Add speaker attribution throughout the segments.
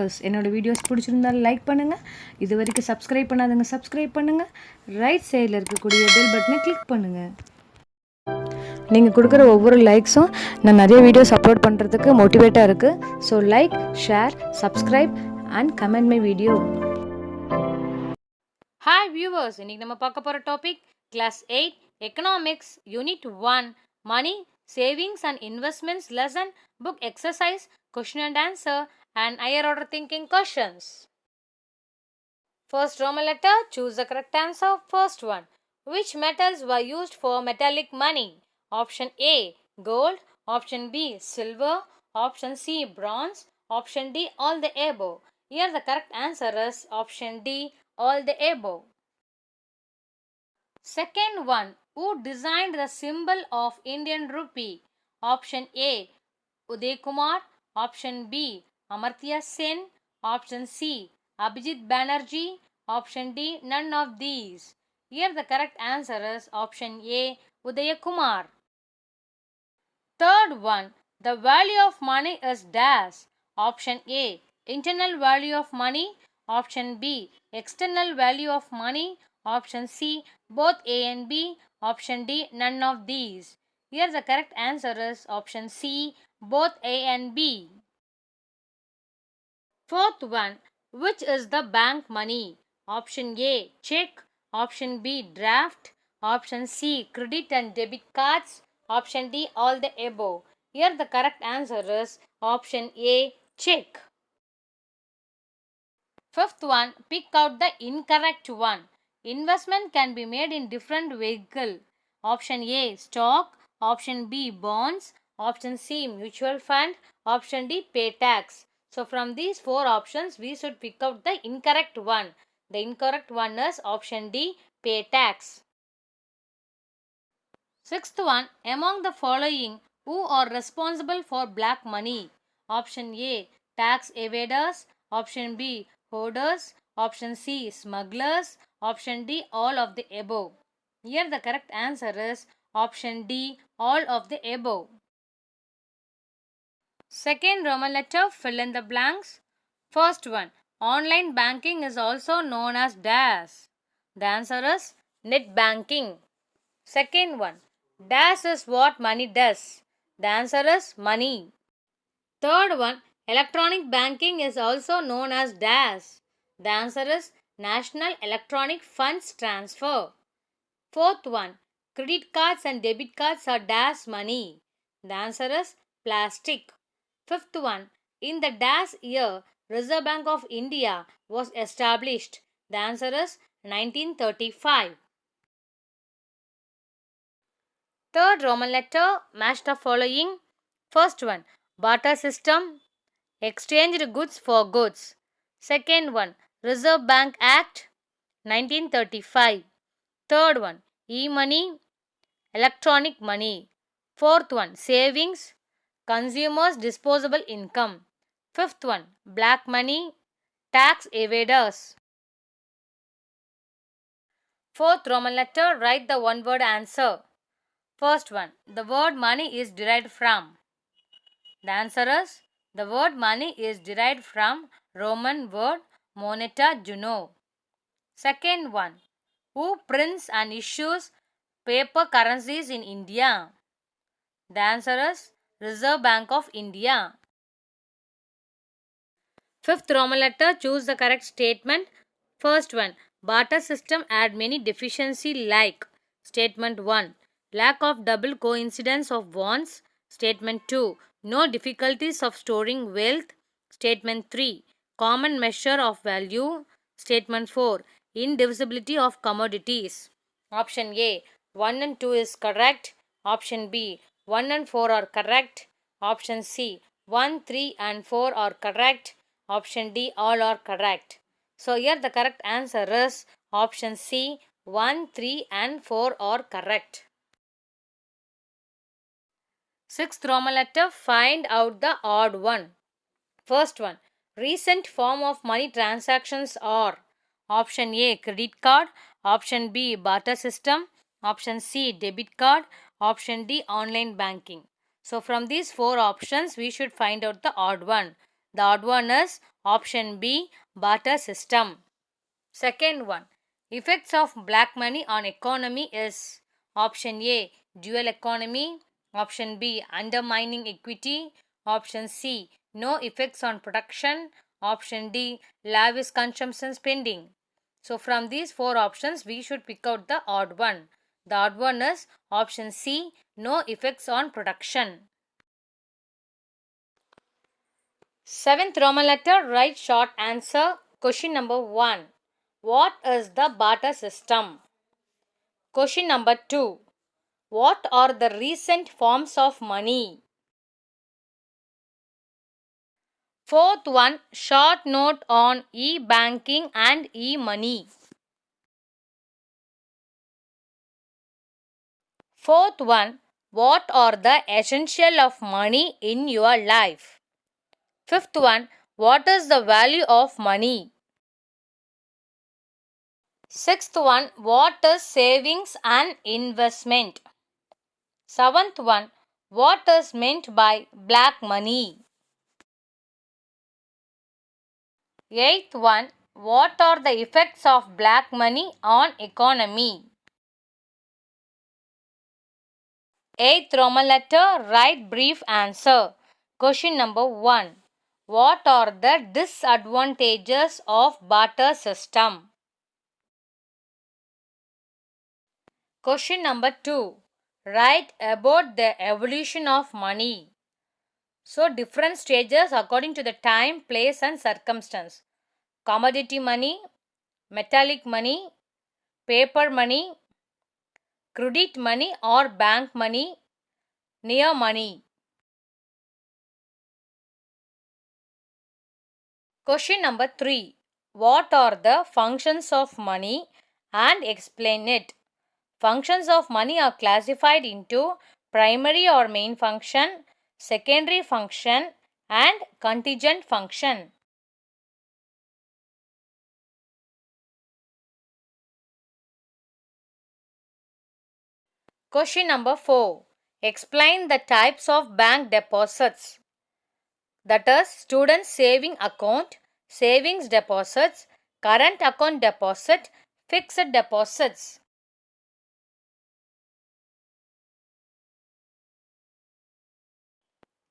Speaker 1: Viewers, என்னோட videos பிடிச்சிருந்தால் like பண்ணுங்கள். இது வரைக்கும் சப்ஸ்கிரைப் பண்ணாதவங்க சப்ஸ்கிரைப் பண்ணுங்கள். ரைட் சைடில் இருக்கக்கூடிய பெல் பட்டனை கிளிக் பண்ணுங்கள். நீங்கள் கொடுக்குற ஒவ்வொரு லைக்ஸும் நான் நிறைய வீடியோஸ் அப்லோட் பண்ணுறதுக்கு மோட்டிவேட்டாக இருக்குது. So like, share, subscribe and comment my video. Hi viewers, இன்றைக்கி நம்ம பார்க்க போகிற topic class 8 economics unit 1 money savings and investments lesson book exercise question and answer and higher order thinking questions. First Roman letter, choose the correct answer. First one, which metals were used for metallic money? Option A, gold. Option B, silver. Option C, bronze. Option D, all the above. Here the correct answer is option D, all the above. Second one, who designed the symbol of Indian rupee? Option A, Uday Kumar. Option B, Amartya Sen. Option C, Abhijit Banerjee. Option D, none of these. Here the correct answer is option A, Uday Kumar. Third one, the value of money is dash. Option A, internal value of money. Option B, external value of money. Option C, both A and B. Option D, none of these. Here the correct answer is option C, both A and B. Fourth one, which is the bank money? Option A, check. Option B, draft. Option C, credit and debit cards. Option D, all the above. Here the correct answer is option A, check. Fifth one, pick out the incorrect one. Investment can be made in different vehicle. Option A, stock. Option B, bonds. Option C, mutual fund. Option D, pay tax. So from these four options, we should pick out the incorrect one. The incorrect one is option D, pay tax. Sixth one, among the following, who are responsible for black money? Option A, tax evaders. Option B, hoarders. Option C, smugglers. Option D, all of the above. Here the correct answer is option D, all of the above. Second Roman letter, fill in the blanks. First one, online banking is also known as dash. The answer is net banking. Second one, dash is what money does. The answer is money. Third one, electronic banking is also known as dash. The answer is National Electronic Funds Transfer. Fourth one, credit cards and debit cards are dash money. The answer is plastic. Fifth one, in the dash year, Reserve Bank of India was established. The answer is 1935. Third Roman letter, match the following. First one, barter system, exchanged goods for goods. Second one, Reserve Bank Act, 1935. Third one, e-money, electronic money. Fourth one, savings, consumers' disposable income. Fifth one, black money, tax evaders. Fourth Roman letter, write the one word answer. First one, the word money is derived from. The answer is the word money is derived from Roman word moneta juno. Second one, who prints and issues paper currencies in India? The answer is Reserve Bank of India. Fifth Roman letter, choose the correct statement. First one, barter system had many deficiencies like. Statement 1, lack of double coincidence of bonds. Statement 2, no difficulties of storing wealth. Statement 3, common measure of value. Statement 4, indivisibility of commodities. Option A, 1 and 2 is correct. Option B, 1 and 4 are correct. Option C, 1, 3 and 4 are correct. Option D, all are correct. So here the correct answer is option C, 1, 3 and 4 are correct. Sixth Roman letter, find out the odd one. First one, recent form of money transactions are. Option A, credit card. Option B, barter system. Option C, debit card. Option D, online banking. So from these four options, we should find out the odd one. The odd one is Option B, barter system. Second one, effects of black money on economy is option A, dual economy, option B, undermining equity, option C, no effects on production, option D, lavish consumption spending. So from these four options, we should pick out the odd one. The odd one is option C, no effects on production. Seventh Roman letter, write short answer. Question number 1. What is the barter system? Question number 2. What are the recent forms of money? Fourth one, short note on e-banking and e-money. Fourth one, what are the essential of money in your life? Fifth one, what is the value of money? Sixth one, what is savings and investment? Seventh one, what is meant by black money? Eighth one, what are the effects of black money on economy? Eighth Roman letter, write brief answer. Question number 1. What are the disadvantages of barter system? Question number 2. Write about the evolution of money. So different stages according to the time, place and circumstance. Commodity money, metallic money, paper money, credit money or bank money, near money. Question number 3. What are the functions of money and explain it? Functions of money are classified into primary or main function, secondary function and contingent function. Question number 4. Explain the types of bank deposits. That is, student saving account, savings deposits, current account deposit, fixed deposits.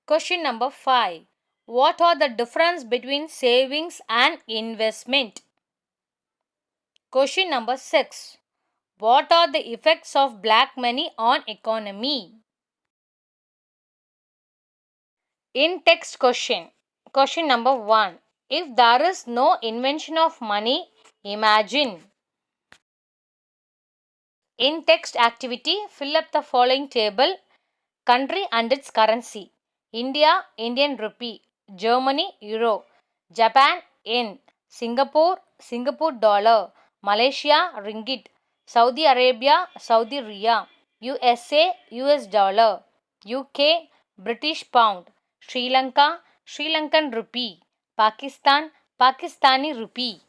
Speaker 1: Question number 5. What are the difference between savings and investment? Question number 6. What are the effects of black money on economy? In text question. Question number 1. If there is no invention of money, imagine. In text activity, fill up the following table. Country and its currency. India, Indian rupee. Germany, euro. Japan, yen. Singapore, Singapore dollar. Malaysia, ringgit. Saudi Arabia, Saudi riyal. USA, US dollar. UK, British pound. Sri Lanka, Sri Lankan rupee. Pakistan, Pakistani rupee.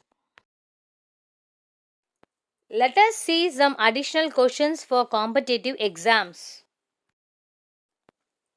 Speaker 1: Let us see some additional questions for competitive exams.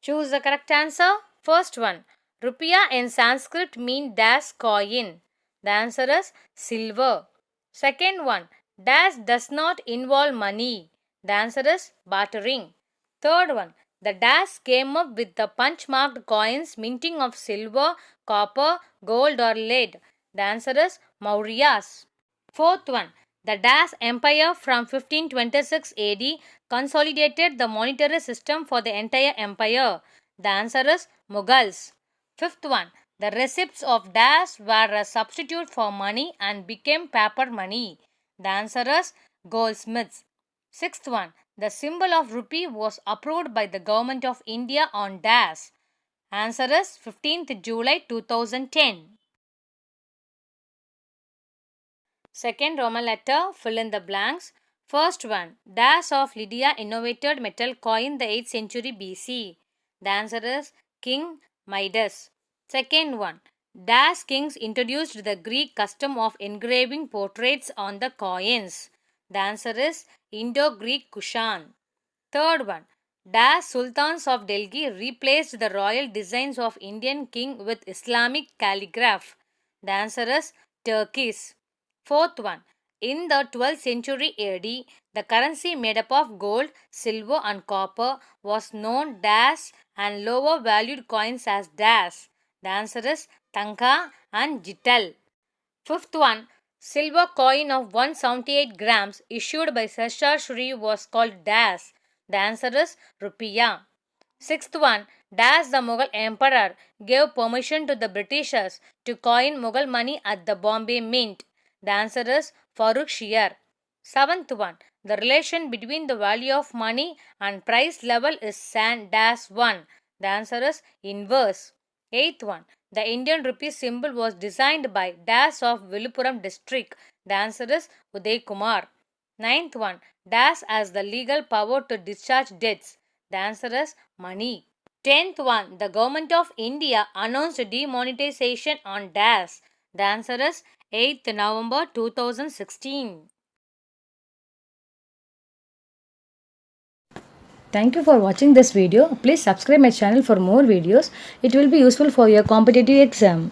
Speaker 1: Choose the correct answer. First one. Rupiah in Sanskrit mean dash coin. The answer is silver. Second one. Dash does not involve money. The answer is bartering. Third one. The dash came up with the punch marked coins minting of silver, copper, gold or lead. The answer is Mauryas. Fourth one. The Dash Empire from 1526 AD consolidated the monetary system for the entire empire. The answer is Mughals. Fifth one. The receipts of Dash were a substitute for money and became paper money. The answer is goldsmiths. Sixth one. The symbol of rupee was approved by the government of India on Dash. Answer is 15th July 2010. Second Roman letter, fill in the blanks. First one, Dash of Lydia innovated metal coin the 8th century BC. The answer is King Midas. Second one, Dash kings introduced the Greek custom of engraving portraits on the coins. The answer is Indo-Greek Kushan. Third one, Dash sultans of Delhi replaced the royal designs of Indian king with Islamic calligraph. The answer is Turkish. Fourth one. In the 12th century AD, the currency made up of gold, silver and copper was known as and lower valued coins as das. The answer is Tanka and Jital. Fifth one. Silver coin of 178 grams issued by Seshar Shri was called das. The answer is Rupiah. Sixth one. Das the Mughal emperor gave permission to the Britishers to coin Mughal money at the Bombay Mint. The answer is Farooq Shir. Seventh one. The relation between the value of money and price level is san dash 1. The answer is inverse. Eighth one. The Indian rupee symbol was designed by Das of Viluppuram district. The answer is Uday Kumar. Ninth one. Das has the legal power to discharge debts. The answer is money. 10th one. The government of India announced demonetization on das. The answer is 8th November 2016.
Speaker 2: Thank you for watching this video. Please subscribe my channel for more videos. It will be useful for your competitive exam.